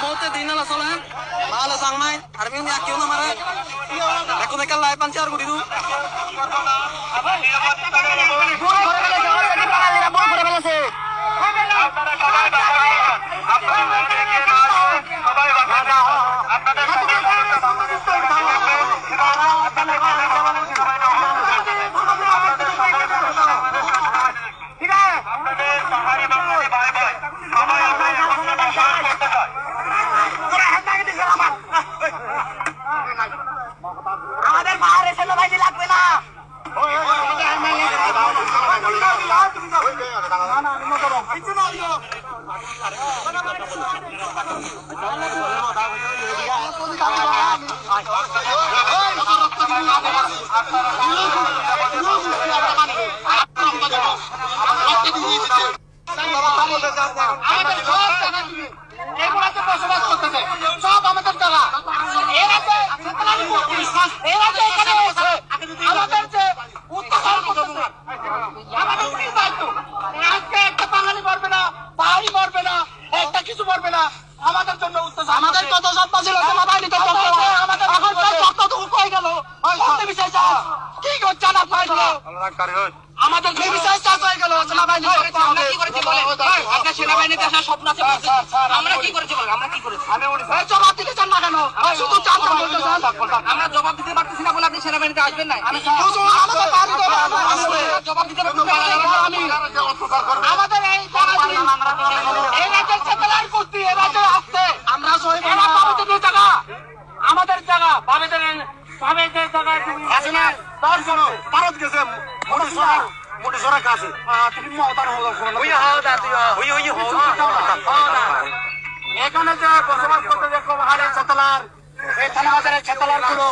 muhurte dinala solan mahala sangmai arbi uni akkiu na mara ekko dekal lai panchar guridu আমাদের পাহাড়ে সেনাবাহিনী লাগবে না। সব আমাদের জায়গা আমাদের যে উত্তর আমাদের দায়িত্ব আজকে একটা বাঙালি মরবে না, পাহাড়ি মরবে না, একটা কিছু মরবে না। আমাদের জন্য আমাদের কত সত্তা ছিল সেনাবাহিনী কি করছে না আমাদের বিশ্বাস চাষ হয়ে গেল সেনাবাহিনী সেনাবাহিনীতে আসার স্বপ্ন আছে আমরা কি করেছি আমরা কি করেছি জবাব দিতে চান না কেন শুধু আমরা জবাব দিতে পারতেছি না বলে আপনি সেনাবাহিনীতে আসবেন না জবাব দিতে আমাদের এই রাজ্যের সেটেলাইট করছি এ রাজ্যে আসছে আমরা জায়গা আমাদের জায়গা ভাবেদের জায়গায় আছে না তার জন্য ভারত গেছে মোটেশ্বরা কাছে তুমি মমতার এখানে যে বসবাস করতে যে কোমহালের চেতলার এই থানা বাজারের চেতলার গুলো